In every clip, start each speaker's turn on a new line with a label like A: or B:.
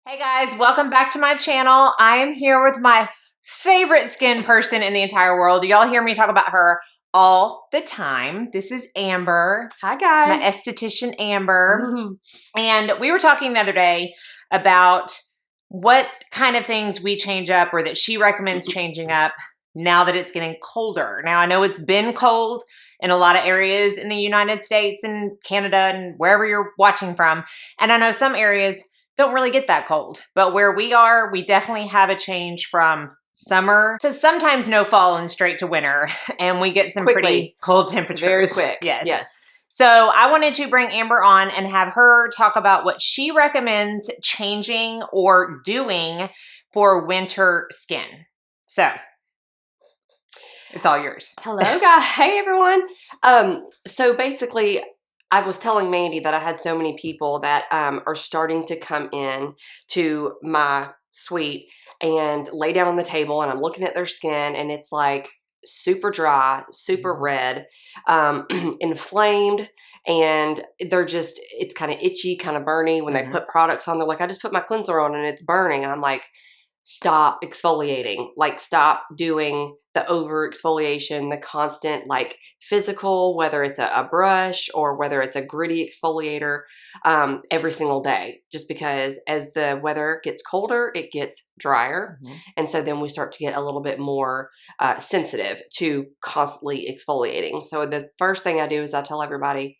A: Hey guys, welcome back to my channel. I am here with my favorite skin person in the entire world. Y'all hear me talk about her all the time. This is Amber.
B: Hi guys.
A: My esthetician Amber. And we were talking the other day about what kind of things we change up or that she recommends changing up now that it's getting colder. Now I know it's been cold in a lot of areas in the United States and Canada and wherever you're watching from. And I know some areas don't really get that cold, but where we are, we definitely have a change from summer to sometimes no fall and straight to winter, and we get some pretty cold temperatures.
B: Very quick.
A: Yes. So I wanted to bring Amber on and have her talk about what she recommends changing or doing for winter skin. So it's all yours.
B: Hello guys. Hey everyone. So basically, I was telling Mandy that I had so many people that are starting to come in to my suite and lay down on the table, and I'm looking at their skin and it's like super dry, super red, inflamed, and it's kind of itchy, kind of burny when they put products on. They're like, I just put my cleanser on and it's burning. And I'm like, stop exfoliating. Like, stop doing the over exfoliation, the constant like physical, whether it's a brush or whether it's a gritty exfoliator, every single day, just because as the weather gets colder, it gets drier. And so then we start to get a little bit more sensitive to constantly exfoliating. So the first thing I do is I tell everybody,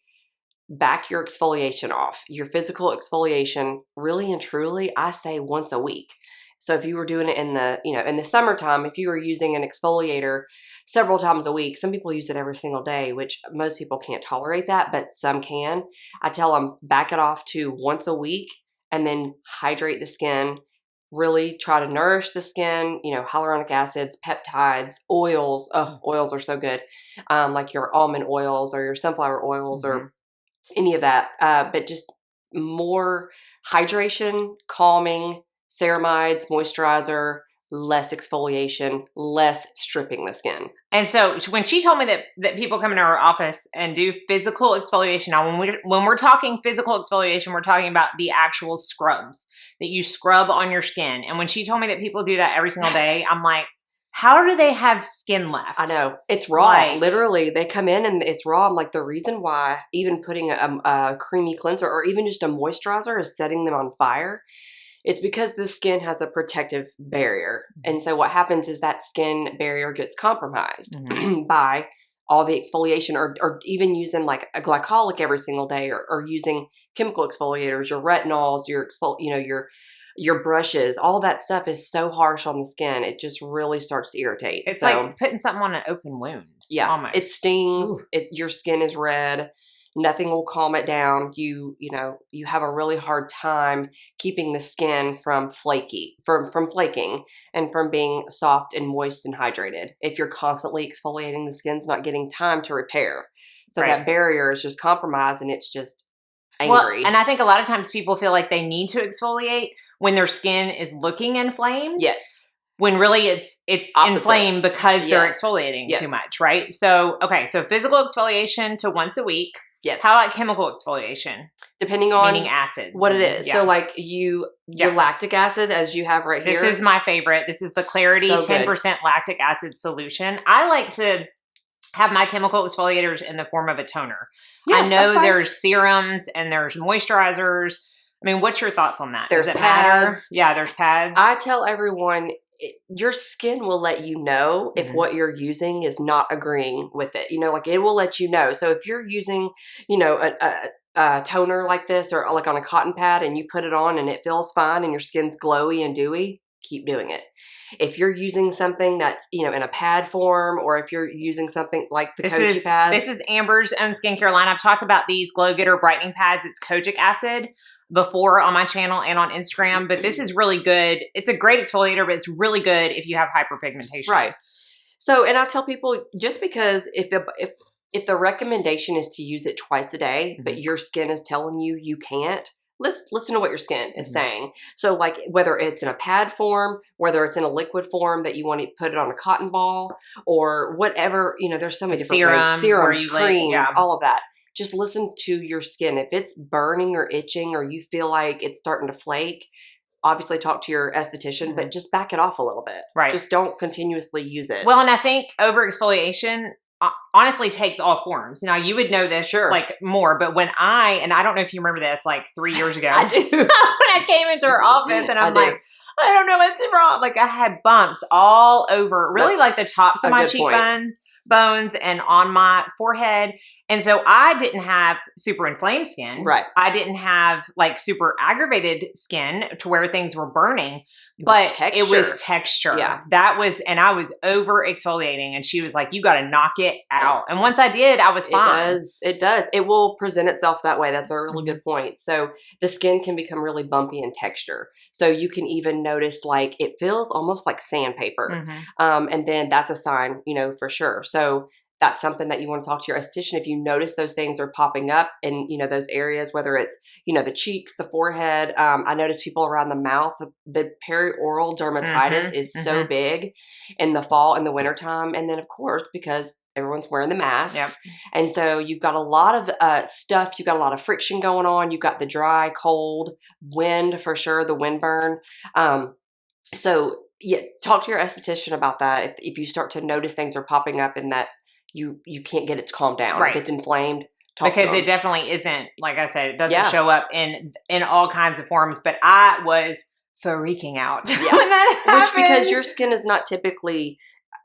B: back your exfoliation off. Your physical exfoliation, really and truly, I say once a week. So if you were doing it in the summertime, if you were using an exfoliator several times a week, some people use it every single day, which most people can't tolerate that, but some can. I tell them back it off to once a week and then hydrate the skin. Really try to nourish the skin, hyaluronic acids, peptides, oils. Oh, oils are so good. Like your almond oils or your sunflower oils or any of that. But just more hydration, calming, ceramides, moisturizer, less exfoliation, less stripping the skin.
A: And so when she told me that people come into our office and do physical exfoliation, now when we're talking physical exfoliation, we're talking about the actual scrubs that you scrub on your skin. And when she told me that people do that every single day, I'm like, how do they have skin left?
B: I know. It's raw. Literally, they come in and it's raw. I'm like, the reason why even putting a creamy cleanser or even just a moisturizer is setting them on fire, it's because the skin has a protective barrier. And so what happens is that skin barrier gets compromised by all the exfoliation or even using like a glycolic every single day or using chemical exfoliators, your retinols, your brushes. All that stuff is so harsh on the skin. It just really starts to irritate.
A: It's like putting something on an open wound.
B: Yeah.
A: Almost.
B: It stings. Your skin is red. Nothing will calm it down. You have a really hard time keeping the skin from flaking and from being soft and moist and hydrated. If you're constantly exfoliating, the skin's not getting time to repair. So that barrier is just compromised and it's just angry.
A: Well, and I think a lot of times people feel like they need to exfoliate when their skin is looking inflamed.
B: Yes.
A: When really it's inflamed because they're exfoliating too much, right? So, okay, so physical exfoliation to once a week.
B: Yes.
A: How about chemical exfoliation?
B: Depending on
A: meaning acids.
B: What it is. So like your lactic acid, as you have right here.
A: This is my favorite. This is the Clarity 10% lactic acid solution. I like to have my chemical exfoliators in the form of a toner. Yeah, I know there's serums and there's moisturizers. I mean, what's your thoughts on that?
B: There's pads.
A: Yeah, there's pads.
B: I tell everyone, your skin will let you know if what you're using is not agreeing with it. Like it will let you know. So if you're using, a toner like this or like on a cotton pad and you put it on and it feels fine and your skin's glowy and dewy, keep doing it. If you're using something that's, in a pad form, or if you're using something like the Koji Pads.
A: This is Amber's own skincare line. I've talked about these Glow Getter brightening pads. It's kojic acid before on my channel and on Instagram, but this is really good. It's a great exfoliator, but it's really good if you have hyperpigmentation.
B: Right. So, and I tell people, just because if the recommendation is to use it twice a day, but your skin is telling you you can't, listen to what your skin is saying. So like whether it's in a pad form, whether it's in a liquid form that you want to put it on a cotton ball or whatever, there's so many different ways. Serums, creams, all of that. Just listen to your skin. If it's burning or itching or you feel like it's starting to flake, obviously talk to your esthetician, but just back it off a little bit.
A: Right.
B: Just don't continuously use it.
A: Well, and I think over exfoliation honestly takes all forms. Now you would know this like more, but when I don't know if you remember this like 3 years ago.
B: I do.
A: When I came into her office and I'm like, I don't know what's wrong. Like I had bumps all over, really like the tops of my cheekbones and on my forehead. And so I didn't have super inflamed skin.
B: Right.
A: I didn't have like super aggravated skin to where things were burning, but it was texture.
B: Yeah.
A: That was, and I was over exfoliating and she was like, you got to knock it out. And once I did, I was fine.
B: It does. It will present itself that way. That's a really good point. So the skin can become really bumpy in texture. So you can even notice like it feels almost like sandpaper. And then that's a sign, for sure. So that's something that you want to talk to your esthetician. If you notice those things are popping up in, those areas, whether it's, the cheeks, the forehead. I notice people around the mouth, the perioral dermatitis is so big in the fall and the wintertime. And then of course, because everyone's wearing the masks. And so you've got a lot of stuff. You've got a lot of friction going on. You've got the dry, cold, wind for sure, the wind burn. So yeah, talk to your esthetician about that. If you start to notice things are popping up and that you can't get it to calm down. If it's inflamed,
A: because it definitely isn't, like I said, it doesn't show up in all kinds of forms, but I was freaking out when that happened.
B: Which because your skin is not typically,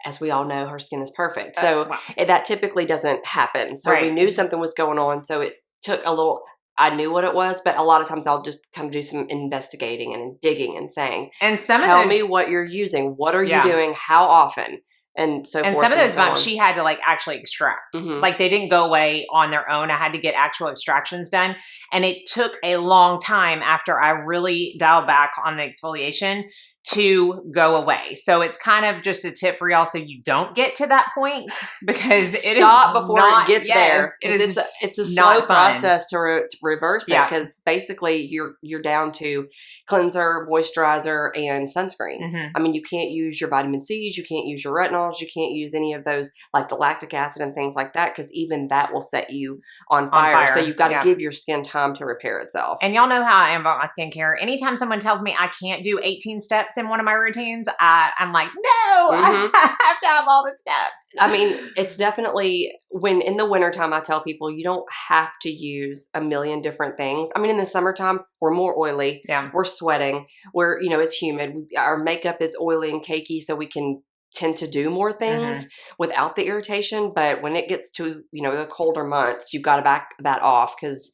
B: as we all know, her skin is perfect. So that typically doesn't happen. So we knew something was going on. So it took a little, I knew what it was, but a lot of times I'll just kind of do some investigating and digging and saying, tell me what you're using. What are you doing? How often? And so
A: and
B: forth.
A: Some of those bumps she had to like actually extract. Like they didn't go away on their own. I had to get actual extractions done. And it took a long time after I really dialed back on the exfoliation to go away. So it's kind of just a tip for y'all so you don't get to that point, because it
B: Stop before it gets there.
A: It's
B: a slow process to reverse it, because basically you're down to cleanser, moisturizer, and sunscreen. I mean, you can't use your vitamin C's, you can't use your retinols, you can't use any of those like the lactic acid and things like that, because even that will set you on fire. So you've got to give your skin time to repair itself.
A: And y'all know how I am about my skincare. Anytime someone tells me I can't do 18 steps in one of my routines, I'm like, no, I have to have all the steps.
B: I mean, it's definitely, when in the wintertime, I tell people you don't have to use a million different things. I mean, in the summertime, we're more oily. We're sweating. It's humid. Our makeup is oily and cakey, so we can tend to do more things without the irritation. But when it gets to, the colder months, you've got to back that off, because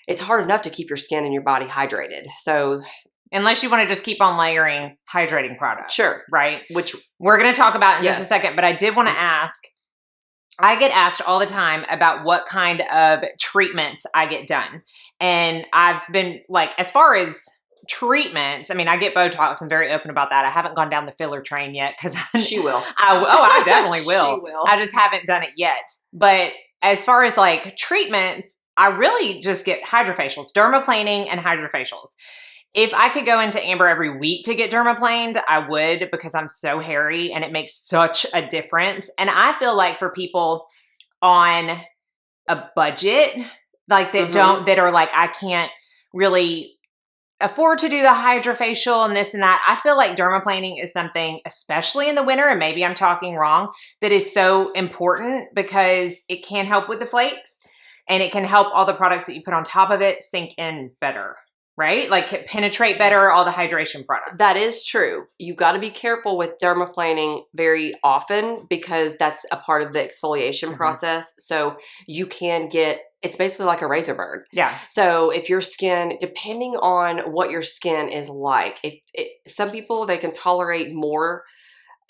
B: it's hard enough to keep your skin and your body hydrated. So
A: unless you want to just keep on layering hydrating products.
B: Sure.
A: Right? Which we're going to talk about in just a second. But I did want to ask, I get asked all the time about what kind of treatments I get done. And I've been like, as far as treatments, I mean, I get Botox. I'm very open about that. I haven't gone down the filler train yet, because
B: she will.
A: I definitely will.
B: She will.
A: I just haven't done it yet. But as far as like treatments, I really just get hydrofacials, dermaplaning and hydrofacials. If I could go into Amber every week to get dermaplaned, I would, because I'm so hairy and it makes such a difference. And I feel like for people on a budget, like that are like, I can't really afford to do the hydrofacial and this and that, I feel like dermaplaning is something, especially in the winter, and maybe I'm talking wrong, that is so important, because it can help with the flakes and it can help all the products that you put on top of it sink in better. Right? Like penetrate better, all the hydration products.
B: That is true. You got to be careful with dermaplaning very often, because that's a part of the exfoliation process. So you can get, it's basically like a razor burn.
A: Yeah.
B: So if your skin, depending on what your skin is like, some people, they can tolerate more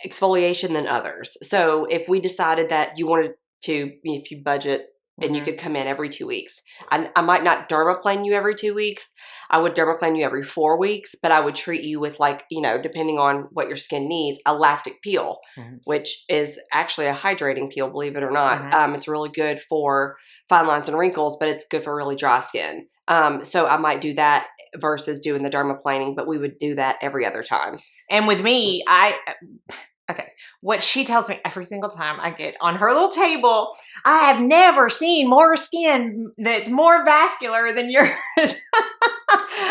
B: exfoliation than others. So if we decided that you wanted to, if you budget, and you could come in every 2 weeks. I might not dermaplane you every 2 weeks. I would dermaplane you every 4 weeks, but I would treat you with, like, depending on what your skin needs, a lactic peel, which is actually a hydrating peel, believe it or not. It's really good for fine lines and wrinkles, but it's good for really dry skin. So I might do that versus doing the dermaplaning, but we would do that every other time.
A: And with me, Okay. What she tells me every single time I get on her little table, I have never seen more skin that's more vascular than yours.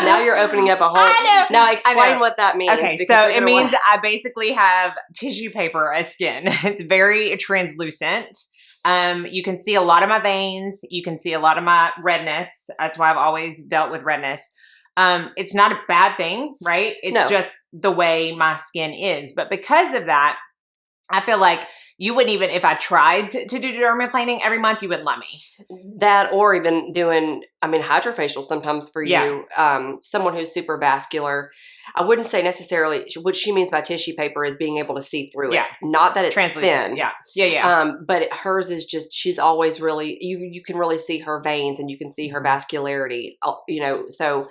B: Now you're opening up a whole.
A: I know.
B: Now explain what that means.
A: Okay, so it means I basically have tissue paper as skin. It's very translucent. You can see a lot of my veins. You can see a lot of my redness. That's why I've always dealt with redness. It's not a bad thing, right? It's just the way my skin is. But because of that, I feel like you wouldn't even, if I tried to do dermaplaning every month, you wouldn't let me.
B: That, or even doing, Hydrafacial sometimes for you, someone who's super vascular. I wouldn't say necessarily, what she means by tissue paper is being able to see through it. Not that it's thin. But hers is just, she's always really, you can really see her veins and you can see her vascularity, so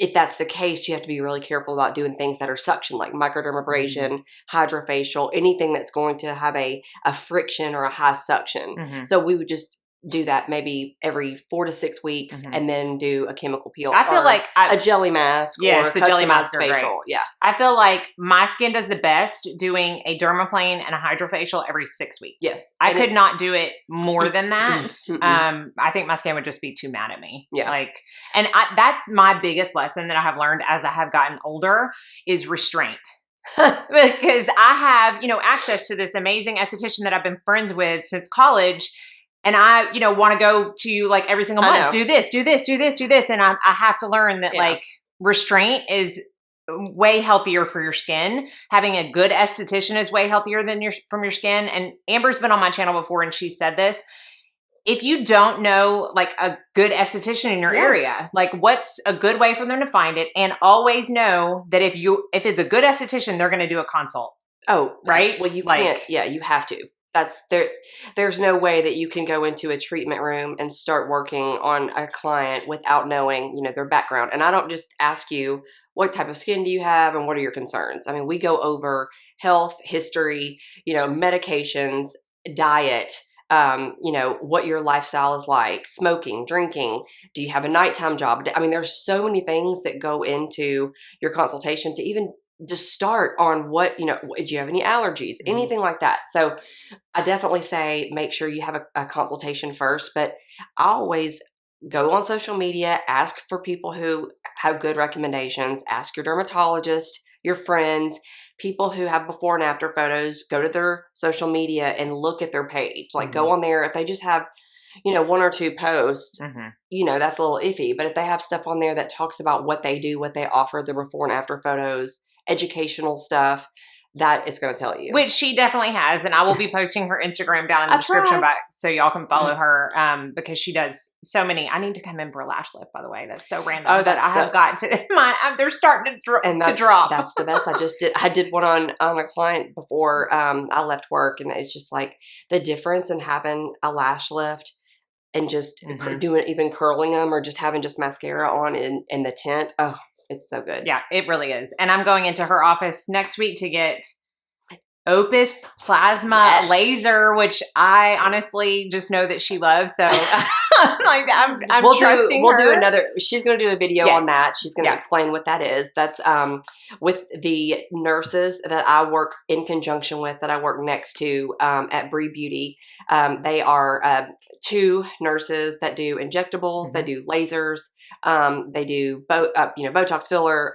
B: if that's the case, you have to be really careful about doing things that are suction, like microdermabrasion, Hydrafacial, anything that's going to have a friction or a high suction. So we would just do that maybe every 4 to 6 weeks and then do a chemical peel.
A: I feel like
B: a jelly mask or a customized facial. Yeah. I
A: feel like my skin does the best doing a dermaplane and a Hydrafacial every 6 weeks.
B: Yes.
A: I could not do it more than that. I think my skin would just be too mad at me.
B: Yeah.
A: That's my biggest lesson that I have learned as I have gotten older is restraint. Because I have, access to this amazing esthetician that I've been friends with since college. And I, want to go to like every single month, do this. And I have to learn that like restraint is way healthier for your skin. Having a good esthetician is way healthier than from your skin. And Amber's been on my channel before and she said this. If you don't know like a good esthetician in your area, like what's a good way for them to find it, and always know that if it's a good esthetician, they're going to do a consult.
B: Oh,
A: right.
B: Well, you can't. Yeah, you have to. There's no way that you can go into a treatment room and start working on a client without knowing, their background. And I don't just ask you what type of skin do you have and what are your concerns. We go over health, history, medications, diet, what your lifestyle is like, smoking, drinking, do you have a nighttime job? There's so many things that go into your consultation to even just start on what, do you have any allergies, anything like that? So I definitely say make sure you have a consultation first, but I always go on social media, ask for people who have good recommendations, ask your dermatologist, your friends, people who have before and after photos, go to their social media and look at their page. Like go on there. If they just have, 1 or 2 posts, that's a little iffy. But if they have stuff on there that talks about what they do, what they offer, the before and after photos, educational stuff, that is going to tell you.
A: Which she definitely has. And I will be posting her Instagram down in the description box so y'all can follow her because she does so many. I need to come in for a lash lift, by the way. That's so random.
B: Oh,
A: I have got to. They're starting to drop.
B: That's the best. I did one on a client before I left work. And it's just like the difference in having a lash lift and just doing even curling them or just having just mascara on in the tint. Oh, it's so good. Yeah,
A: it really is. And I'm going into her office next week to get Opus plasma laser, which I honestly just know that she loves. So I'm trusting her.
B: We'll do another. She's going to do a video on that. She's going to explain what that is. That's with the nurses that I work in conjunction with, that I work next to at Bree Beauty. They are 2 nurses that do injectables, that do lasers. They do Botox filler.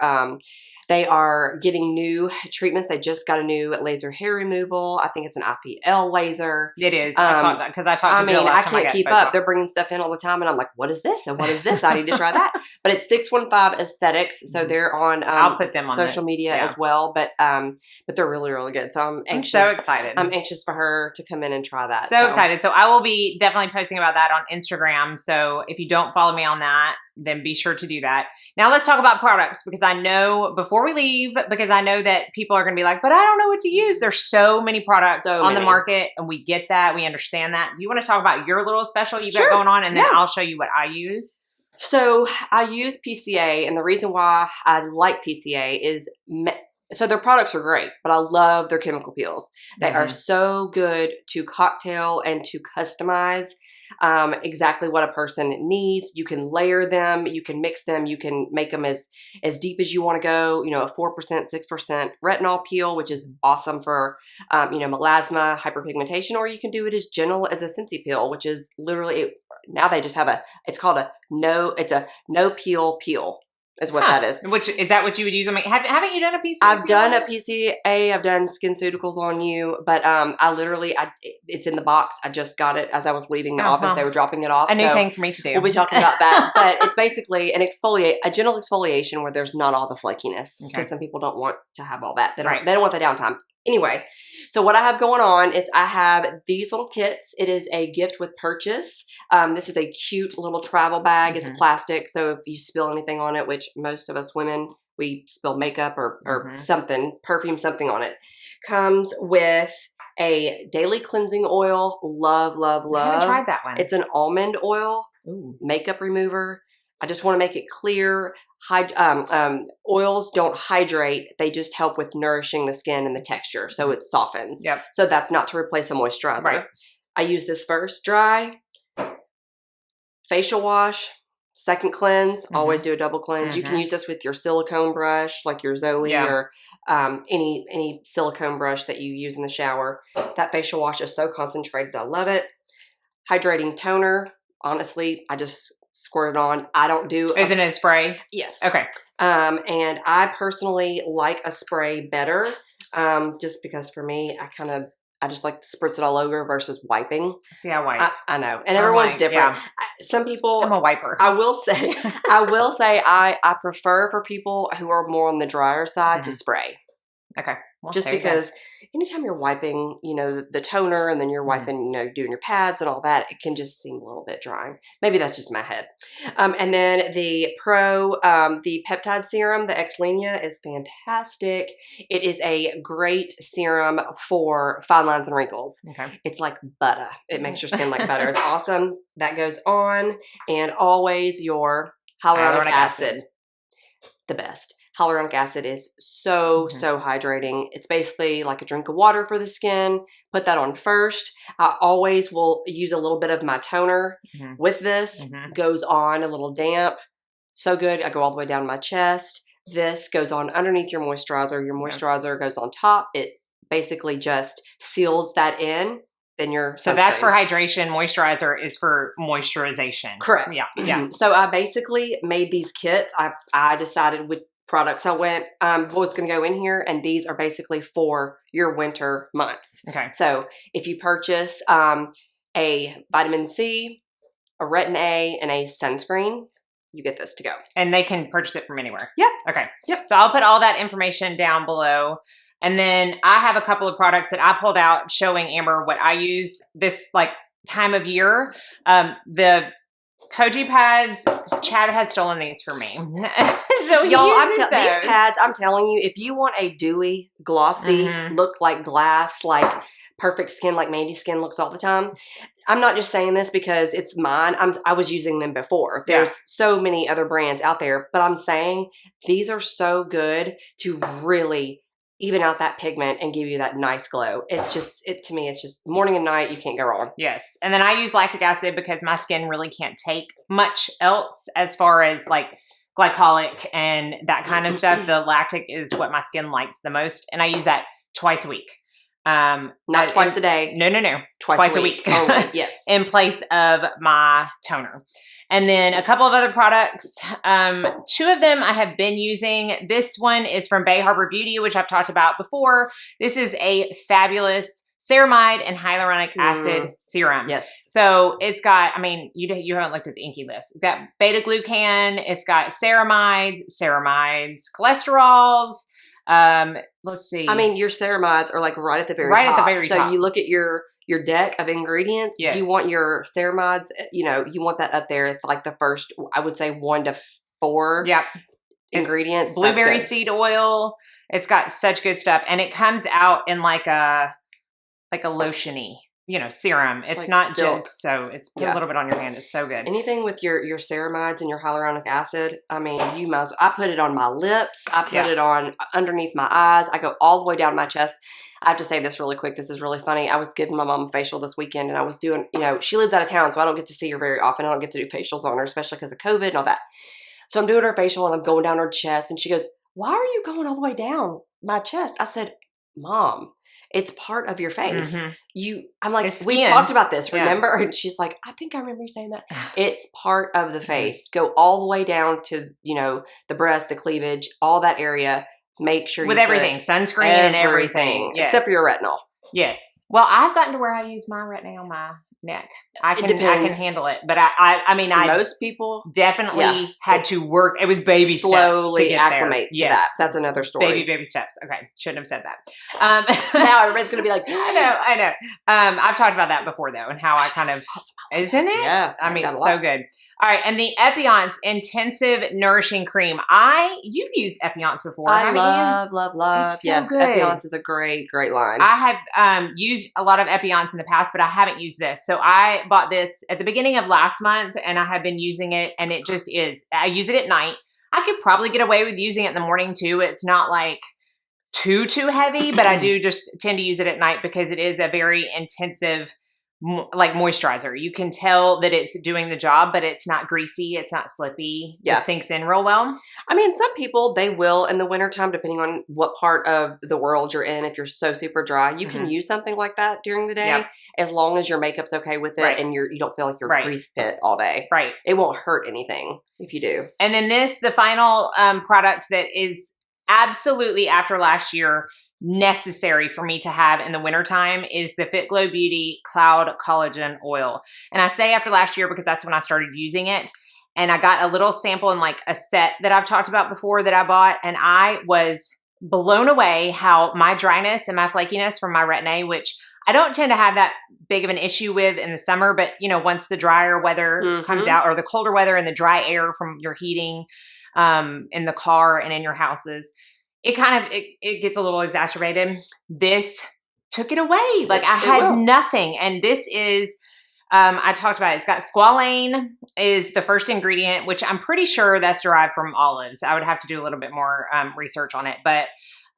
B: They are getting new treatments. They just got a new laser hair removal. I think it's an IPL laser.
A: It is. I talked to Jill last time
B: I can't keep up. They're bringing stuff in all the time, and I'm like, what is this? And what is this? I need to try that. But it's 615 Aesthetics, so they're on
A: I'll put them on
B: social media as well. But they're really, really good. So I'm anxious.
A: I'm so excited.
B: I'm anxious for her to come in and try that.
A: So excited. So I will be definitely posting about that on Instagram. So if you don't follow me on that, then be sure to do that. Now let's talk about products, because I know before we leave, because I know that people are going to be like, but I don't know what to use. There's so many products on the market, and we get that. We understand that. Do you want to talk about your little special you got going on? And then I'll show you what I use.
B: So I use PCA, and the reason why I like PCA is so their products are great, but I love their chemical peels. They are so good to cocktail and to customize. exactly what a person needs. You can layer them, you can mix them, you can make them as deep as you want to go. You know, a 4%, 6% retinol peel, which is awesome for, you know, melasma, hyperpigmentation, or you can do it as gentle as a Sensi peel, which is literally, now they just have it's called a no peel is what that is.
A: Which is that what you would use on me? Haven't you done a PCA?
B: I've done a PCA. I've done SkinCeuticals on you, but it's in the box. I just got it as I was leaving the office. They were dropping it off.
A: A new thing for me to do.
B: We'll be talking about that. But it's basically a gentle exfoliation where there's not all the flakiness, because some people don't want to have all that. They don't want the downtime. Anyway, so what I have going on is I have these little kits. It is a gift with purchase. This is a cute little travel bag. It's plastic, so if you spill anything on it, which most of us women, we spill makeup or something, perfume, something on it. Comes with a daily cleansing oil. Love, love, love.
A: I haven't tried that one.
B: It's an almond oil makeup remover. I just want to make it clear. Oils don't hydrate. They just help with nourishing the skin and the texture, so it softens.
A: Yep.
B: So that's not to replace a moisturizer.
A: Right.
B: I use this first dry. Facial wash. Second cleanse. Always do a double cleanse. You can use this with your silicone brush, like your Zoe or any silicone brush that you use in the shower. That facial wash is so concentrated. I love it. Hydrating toner. Honestly, I just squirt it on. I don't do.
A: Isn't it a spray?
B: Yes.
A: Okay.
B: And I personally like a spray better, just because for me, I just like to spritz it all over versus wiping.
A: See, I wipe.
B: I know, and everyone's different.
A: Yeah.
B: Some people.
A: I'm a wiper.
B: I will say, I prefer for people who are more on the drier side to spray.
A: Okay. Well,
B: just because anytime you're wiping, you know, the toner, and then you're wiping, you know, doing your pads and all that, it can just seem a little bit drying. Maybe that's just my head. And then the the peptide serum, the X-Linea, is fantastic. It is a great serum for fine lines and wrinkles.
A: Okay.
B: It's like butter. It makes your skin like butter. It's awesome. That goes on. And always your hyaluronic acid. The best. Hyaluronic acid is so hydrating. It's basically like a drink of water for the skin. Put that on first. I always will use a little bit of my toner with this. Goes on a little damp. So good. I go all the way down my chest. This goes on underneath your moisturizer. Your moisturizer goes on top. It basically just seals that in. Then so
A: that's for hydration. Moisturizer is for moisturization.
B: Correct.
A: Yeah. Yeah.
B: So I basically made these kits. I decided with products I went, what's going to go in here, and these are basically for your winter months.
A: Okay.
B: So if you purchase a vitamin C, a Retin A, and a sunscreen, you get this to go.
A: And they can purchase it from anywhere.
B: Yep.
A: Okay.
B: Yep.
A: So I'll put all that information down below. And then I have a couple of products that I pulled out showing Amber what I use this like time of year. The Koji Pads, Chad has stolen these for me. So
B: y'all, these pads, I'm telling you, if you want a dewy, glossy, look like glass, like perfect skin, like Mandy's skin looks all the time. I'm not just saying this because it's mine. I was using them before. There's so many other brands out there, but I'm saying these are so good to really even out that pigment and give you that nice glow. It's just, to me, it's just morning and night. You can't go wrong.
A: Yes. And then I use lactic acid because my skin really can't take much else as far as like glycolic and that kind of stuff. The lactic is what my skin likes the most. And I use that twice a week.
B: Not twice a day.
A: No. Twice a week.
B: Only, yes.
A: In place of my toner. And then a couple of other products. Two of them I have been using. This one is from Bay Harbor Beauty, which I've talked about before. This is a fabulous ceramide and hyaluronic acid serum.
B: Yes.
A: So it's got, I mean, you haven't looked at the inky list. It's got beta-glucan. It's got ceramides, cholesterols. Let's see.
B: I mean, your ceramides are like right at the very top. So you look at your deck of ingredients.
A: Yes.
B: You want your ceramides, you want that up there. It's like the first, I would say 1 to 4 ingredients.
A: It's blueberry seed oil. It's got such good stuff. And it comes out in like a lotiony, serum. It's like not silk. Just so it's a little bit on your hand. It's so good.
B: Anything with your ceramides and your hyaluronic acid, I mean, you might as well. I put it on my lips. I put it on underneath my eyes. I go all the way down my chest. I have to say this really quick. This is really funny. I was giving my mom a facial this weekend, and I was doing, she lives out of town, so I don't get to see her very often. I don't get to do facials on her, especially because of COVID and all that. So I'm doing her facial, and I'm going down her chest, and she goes, "Why are you going all the way down my chest?" I said, "Mom, it's part of your face. I'm like, we talked about this, remember?" And she's like, "I think I remember you saying that." It's part of the face. Go all the way down to, the breast, the cleavage, all that area. Make sure
A: with everything, sunscreen and everything.
B: Yes. Except for your retinol.
A: Yes. Well, I've gotten to where I use my Retin A on my neck. I can handle it, but I mean,
B: most people
A: definitely had to work. It was baby
B: slowly
A: steps to get
B: acclimate
A: there.
B: to that. That's another story.
A: Baby steps. Okay, shouldn't have said that.
B: Now everybody's gonna be like,
A: I know. I've talked about that before though, and how I kind of isn't it?
B: Yeah,
A: I mean, so good. All right, and the Epionce Intensive Nourishing Cream. You've used Epionce before.
B: I love.
A: It's so
B: yes,
A: good.
B: Epionce is a great line.
A: I have used a lot of Epionce in the past, but I haven't used this. So I bought this at the beginning of last month, and I have been using it, and it just is. I use it at night. I could probably get away with using it in the morning too. It's not like too heavy, but I do just tend to use it at night because it is a very intensive moisturizer. You can tell that it's doing the job, but it's not greasy. It's not slippy. It sinks in real well.
B: I mean, some people, they will in the wintertime, depending on what part of the world you're in. If you're so super dry, you can use something like that during the day, as long as your makeup's okay with it and you don't feel like you're grease pit all day.
A: Right.
B: It won't hurt anything if you do.
A: And then the final product that is absolutely, after last year, necessary for me to have in the wintertime is the Fit Glow Beauty Cloud Collagen Oil. And I say after last year because that's when I started using it. And I got a little sample in like a set that I've talked about before that I bought. And I was blown away how my dryness and my flakiness from my Retin A, which I don't tend to have that big of an issue with in the summer, but once the drier weather comes out, or the colder weather and the dry air from your heating in the car and in your houses, it gets a little exacerbated. This took it away. Like I had nothing. And this is, I talked about it. It's got squalane is the first ingredient, which I'm pretty sure that's derived from olives. I would have to do a little bit more research on it, but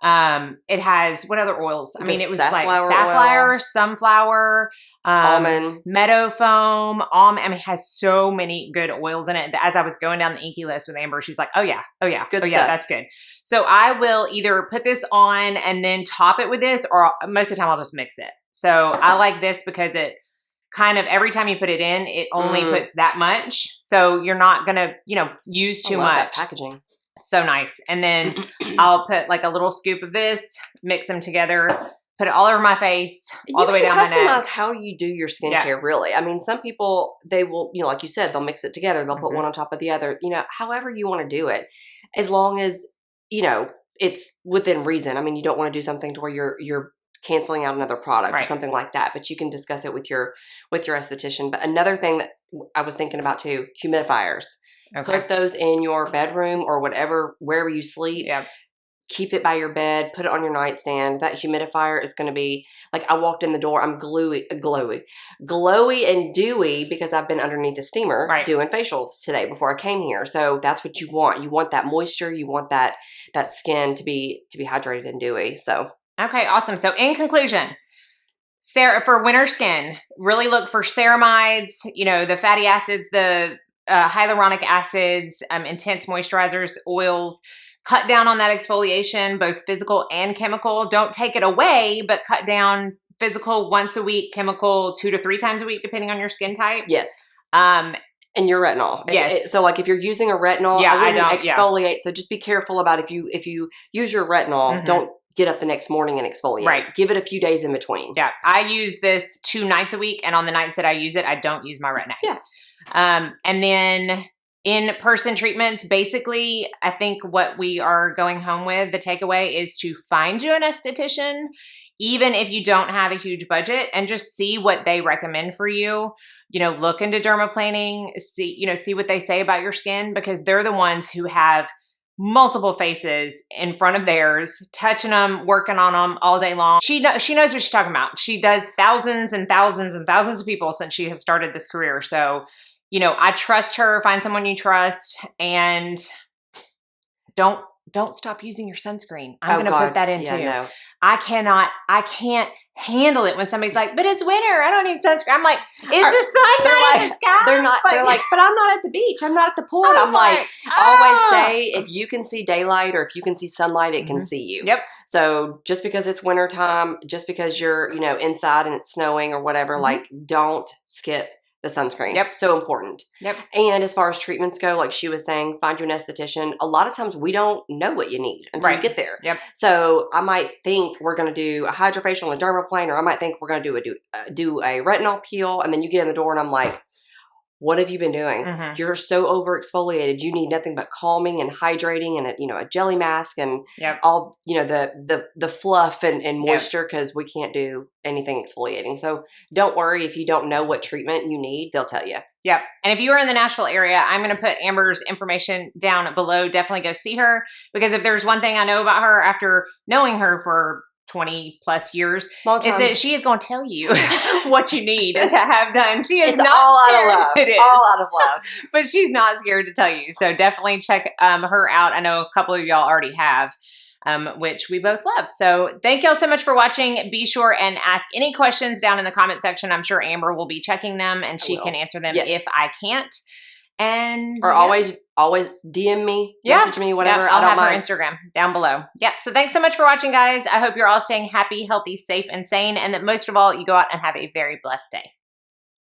A: it has, what other oils? I mean, it was like safflower, sunflower,
B: almond,
A: meadow foam, almond. I mean, it has so many good oils in it. As I was going down the inky list with Amber, she's like, oh yeah, that's good. So I will either put this on and then top it with this, or most of the time I'll just mix it. So I like this because it kind of, every time you put it in, it only puts that much. So you're not going to, use too much.
B: That packaging.
A: So nice. And then I'll put like a little scoop of this, mix them together, put it all over my face, all the way down my neck.
B: You can customize how you do your skincare, really. I mean, some people, they will, like you said, they'll mix it together. They'll put one on top of the other, however you want to do it, as long as, it's within reason. I mean, you don't want to do something to where you're canceling out another product or something like that, but you can discuss it with your esthetician. But another thing that I was thinking about too, humidifiers. Okay. Put those in your bedroom or wherever you sleep. Yeah. Keep it by your bed. Put it on your nightstand. That humidifier is going to be like, I walked in the door. I'm glowy and dewy because I've been underneath the steamer doing facials today before I came here. So that's what you want. You want that moisture. You want that skin to be hydrated and dewy. So
A: okay, awesome. So in conclusion, for winter skin, really look for ceramides. The fatty acids, the hyaluronic acids, intense moisturizers, oils. Cut down on that exfoliation, both physical and chemical. Don't take it away, but cut down physical once a week, chemical 2 to 3 times a week, depending on your skin type.
B: Yes. And your retinol.
A: Yes.
B: So like if you're using a retinol, I wouldn't exfoliate. So just be careful about if you use your retinol, don't get up the next morning and exfoliate. Right. Give it a few days in between.
A: Yeah. I use this 2 nights a week, and on the nights that I use it, I don't use my Retin A.
B: Yeah.
A: And then in-person treatments, basically, I think what we are going home with, the takeaway, is to find you an esthetician, even if you don't have a huge budget, and just see what they recommend for you. Look into dermaplaning, see what they say about your skin, because they're the ones who have multiple faces in front of theirs, touching them, working on them all day long. She knows what she's talking about. She does thousands and thousands and thousands of people since she has started this career. So I trust her. Find someone you trust, and don't don't stop using your sunscreen. I'm going to put that in too.
B: No.
A: I can't handle it when somebody's like, but it's winter. I don't need sunscreen. I'm like, is the sun not in the sky?
B: They're like, but I'm not at the beach. I'm not at the pool. And I'm like, always say, if you can see daylight or if you can see sunlight, it can see you.
A: Yep.
B: So just because it's wintertime, just because you're, inside and it's snowing or whatever, like, don't skip the sunscreen.
A: Yep.
B: So important.
A: Yep.
B: And as far as treatments go, like she was saying, find you an esthetician. A lot of times we don't know what you need until you get there.
A: Yep.
B: So I might think we're going to do a Hydrafacial and Dermaplane, or I might think we're going to do a retinol peel. And then you get in the door and I'm like, what have you been doing? You're so over exfoliated. You need nothing but calming and hydrating and a jelly mask and all, the fluff and moisture, because we can't do anything exfoliating. So don't worry if you don't know what treatment you need, they'll tell you.
A: Yep. And if you are in the Nashville area, I'm going to put Amber's information down below. Definitely go see her, because if there's one thing I know about her after knowing her for 20 plus years, is that she is going to tell you what you need to have done. She is not
B: all
A: scared.
B: out of love.
A: It is
B: all out of love,
A: but she's not scared to tell you. So definitely check her out. I know a couple of y'all already have, which we both love. So thank y'all so much for watching. Be sure and ask any questions down in the comment section. I'm sure Amber will be checking them and she can answer them if I can't. And
B: always DM me, message me, whatever.
A: I'll have her Instagram down below. Yep. So thanks so much for watching, guys. I hope you're all staying happy, healthy, safe, and sane, and that most of all, you go out and have a very blessed day.